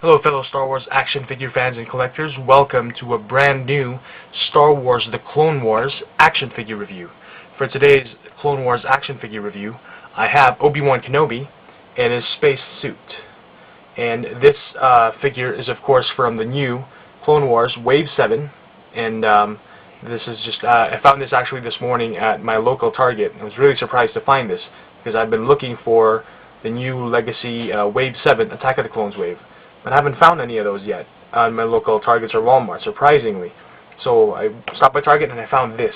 Hello fellow Star Wars action figure fans and collectors, welcome to a brand new Star Wars The Clone Wars action figure review. For today's Clone Wars action figure review, I have Obi-Wan Kenobi and his space suit. And this figure is of course from the new Clone Wars Wave 7, and this is just, I found this actually this morning at my local Target. I was really surprised to find this, because I've been looking for the new Legacy Wave 7 Attack of the Clones wave. But I haven't found any of those yet on my local Targets or Walmart, surprisingly. So I stopped by Target and I found this.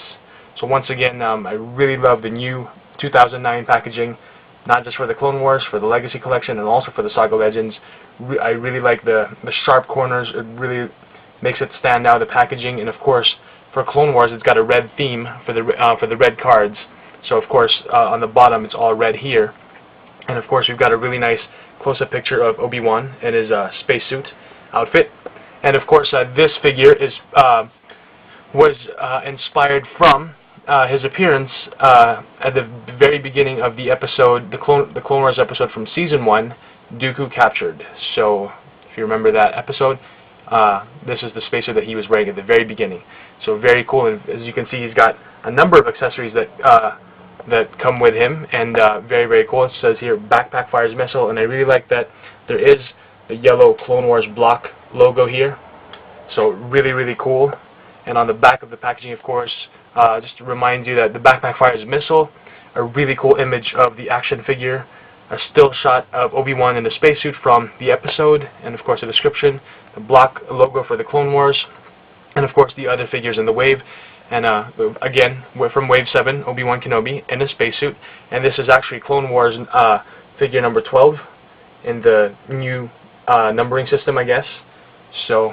So once again, I really love the new 2009 packaging, not just for the Clone Wars, for the Legacy Collection, and also for the Saga Legends. I really like the sharp corners. It really makes it stand out, the packaging. And of course, for Clone Wars, it's got a red theme for the red cards. So of course, on the bottom, it's all red here. And of course, we've got a really nice close-up picture of Obi-Wan in his spacesuit outfit. And of course, this figure was inspired from his appearance at the very beginning of the episode, the Clone Wars episode from Season 1, Dooku Captured. So, if you remember that episode, this is the spacesuit that he was wearing at the very beginning. So very cool, and as you can see, he's got a number of accessories that come with him, and very, very cool. It says here, backpack fires missile, and I really like that there is the yellow Clone Wars block logo here. So really, really cool. And on the back of the packaging, of course, just to remind you that the backpack fires missile, a really cool image of the action figure, a still shot of Obi-Wan in the spacesuit from the episode, and of course a description, the block logo for the Clone Wars, and of course the other figures in the wave. And again, we're from Wave 7, Obi-Wan Kenobi in a spacesuit. And this is actually Clone Wars figure number 12 in the new numbering system, I guess. So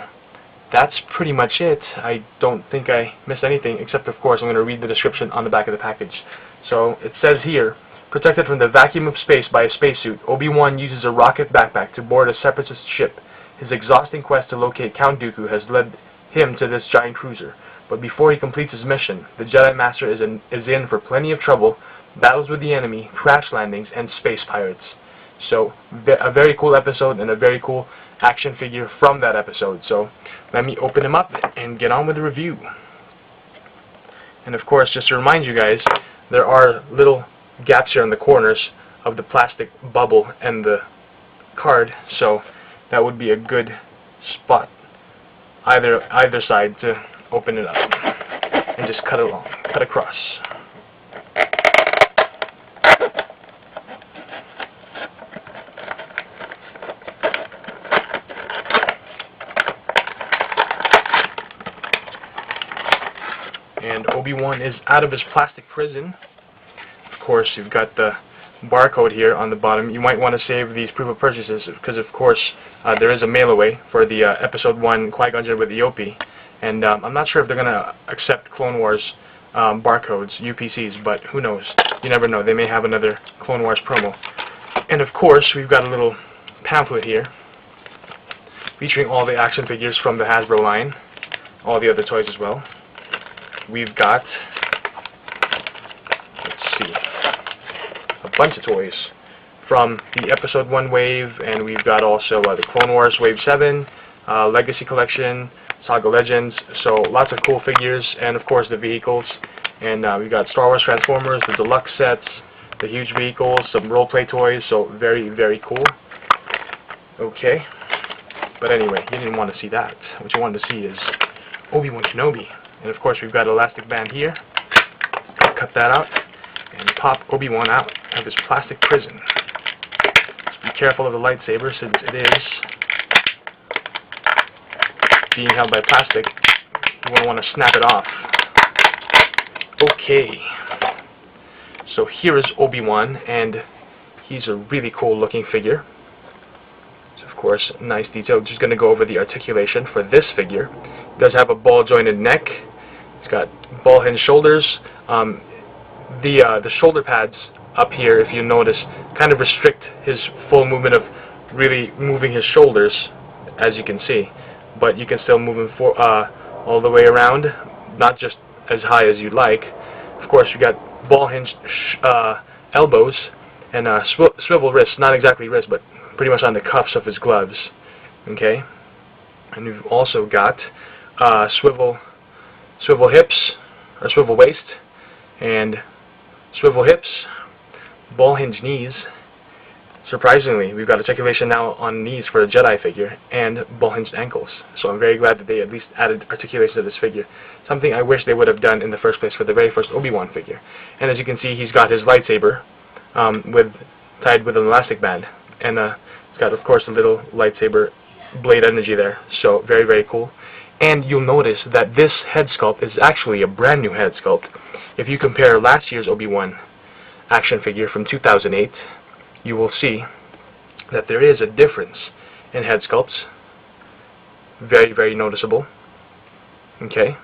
that's pretty much it. I don't think I missed anything, except of course I'm going to read the description on the back of the package. So it says here, protected from the vacuum of space by a spacesuit, Obi-Wan uses a rocket backpack to board a separatist ship. His exhausting quest to locate Count Dooku has led him to this giant cruiser. But before he completes his mission, the Jedi Master is in for plenty of trouble, battles with the enemy, crash landings, and space pirates. So, a very cool episode and a very cool action figure from that episode. So, let me open him up and get on with the review. And of course, just to remind you guys, there are little gaps here in the corners of the plastic bubble and the card, so that would be a good spot either side to open it up and just cut across. And Obi-Wan is out of his plastic prison. Of course, you've got the barcode here on the bottom. You might want to save these proof of purchases because, of course, there is a mail away for the Episode 1 Qui-Gon Jinn with the Yopi. And I'm not sure if they're going to accept Clone Wars barcodes, UPCs, but who knows? You never know. They may have another Clone Wars promo. And of course, we've got a little pamphlet here featuring all the action figures from the Hasbro line, all the other toys as well. We've got, let's see, a bunch of toys from the Episode 1 wave, and we've got also the Clone Wars Wave 7, Legacy Collection, Saga Legends, so lots of cool figures, and of course the vehicles. And we've got Star Wars Transformers, the deluxe sets, the huge vehicles, some role-play toys, so very, very cool. Okay, but anyway, you didn't want to see that. What you wanted to see is Obi-Wan Kenobi. And of course we've got an elastic band here. Cut that out and pop Obi-Wan out of his plastic prison. Just be careful of the lightsaber since it is being held by plastic. You won't want to snap it off. Okay, so here is Obi-Wan, and he's a really cool looking figure. So of course, nice detail. Just going to go over the articulation for this figure. He does have a ball jointed neck. He's got ball hinge shoulders. The shoulder pads up here, if you notice, kind of restrict his full movement of really moving his shoulders, as you can see. But you can still move him all the way around, not just as high as you'd like. Of course, you got ball hinged elbows and swivel wrists, not exactly wrists, but pretty much on the cuffs of his gloves. Okay, and we've also got swivel hips, or swivel waist, and swivel hips, ball hinge knees. Surprisingly, we've got articulation now on knees for a Jedi figure, and ball hinged ankles. So I'm very glad that they at least added articulation to this figure. Something I wish they would have done in the first place for the very first Obi-Wan figure. And as you can see, he's got his lightsaber tied with an elastic band, and it's got, of course, a little lightsaber blade energy there. So very, very cool. And you'll notice that this head sculpt is actually a brand new head sculpt. If you compare last year's Obi-Wan action figure from 2008, you will see that there is a difference in head sculpts. Very, very noticeable. Okay.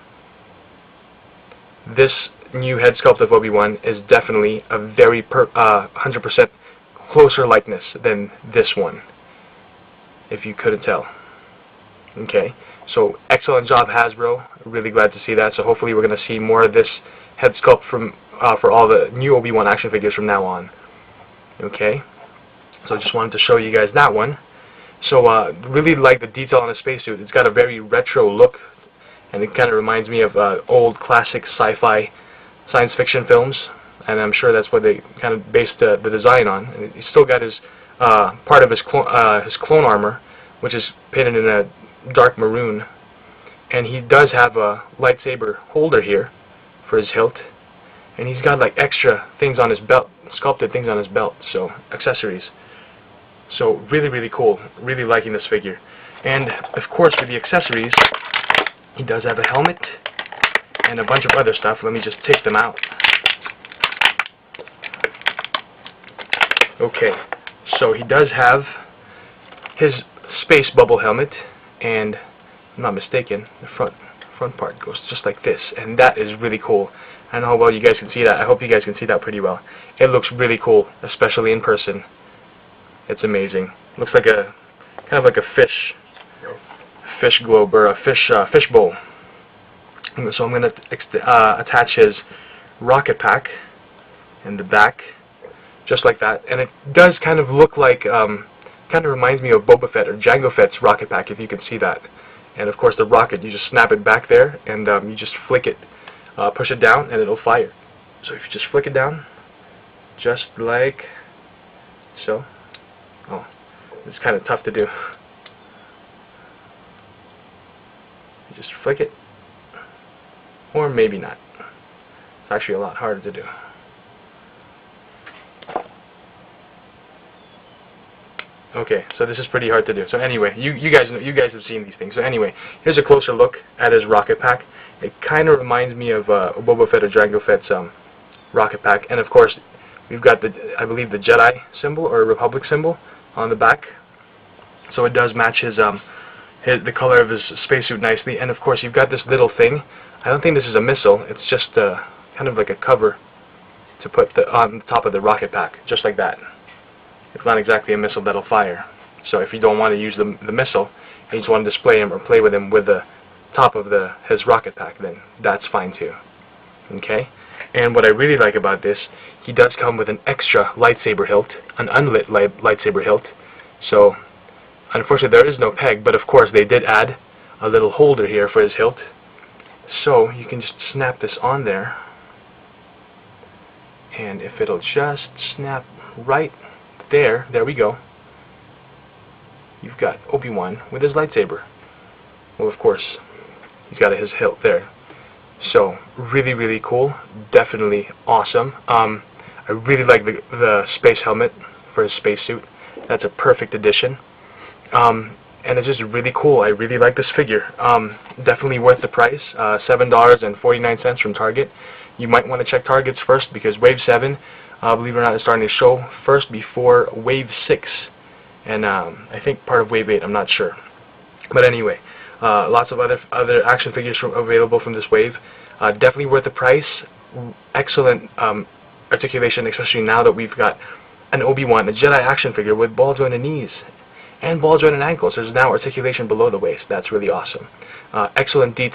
This new head sculpt of Obi-Wan is definitely a very 100% closer likeness than this one, if you couldn't tell. Okay. So excellent job, Hasbro. Really glad to see that. So hopefully we're going to see more of this head sculpt from for all the new Obi-Wan action figures from now on. Okay. So I just wanted to show you guys that one. So really like the detail on the spacesuit. It's got a very retro look, and it kind of reminds me of old classic sci-fi science fiction films, and I'm sure that's what they kind of based the design on. And he's still got his part of his clone armor, which is painted in a dark maroon, and he does have a lightsaber holder here for his hilt, and he's got like extra things on his belt, sculpted things on his belt, so accessories. So really, really cool. Really liking this figure. And of course, for the accessories, he does have a helmet and a bunch of other stuff. Let me just take them out. Okay, so he does have his space bubble helmet, and if I'm not mistaken, the front part goes just like this, and that is really cool. I don't know how well you guys can see that. I hope you guys can see that pretty well. It looks really cool, especially in person. It's amazing. Looks like a kind of like a fish globe, or a fish bowl. So I'm going to attach his rocket pack in the back, just like that. And it does kind of look like, kind of reminds me of Boba Fett or Jango Fett's rocket pack, if you can see that. And of course the rocket, you just snap it back there, and you just flick it, push it down, and it'll fire. So if you just flick it down, just like so. Oh, it's kind of tough to do. You just flick it, or maybe not. It's actually a lot harder to do. Okay, so this is pretty hard to do. So anyway, you guys have seen these things. So anyway, here's a closer look at his rocket pack. It kind of reminds me of Boba Fett or Jango Fett's rocket pack, and of course we've got I believe the Jedi symbol or Republic symbol on the back, so it does match the color of his spacesuit nicely. And of course you've got this little thing. I don't think this is a missile. It's just kind of like a cover to put on the top of the rocket pack, just like that. It's not exactly a missile that'll fire. So if you don't want to use the missile, and you just want to display him or play with him with the top of his rocket pack, then that's fine too. Okay? And what I really like about this, he does come with an extra lightsaber hilt, an unlit lightsaber hilt. So, unfortunately there is no peg, but of course they did add a little holder here for his hilt. So, you can just snap this on there, and if it'll just snap right there, there we go. You've got Obi-Wan with his lightsaber. Well, of course, he's got his hilt there. So, really, really cool. Definitely awesome. I really like the space helmet for his spacesuit. That's a perfect addition. And it's just really cool. I really like this figure. Definitely worth the price. $7.49 from Target. You might want to check Target's first, because Wave 7, believe it or not, is starting to show first before Wave 6. And I think part of Wave 8, I'm not sure. But anyway, lots of other action figures available from this wave. Definitely worth the price. Excellent articulation, especially now that we've got an Obi-Wan, a Jedi action figure with ball jointed knees and ball jointed ankles. There's now articulation below the waist. That's really awesome. Excellent detail.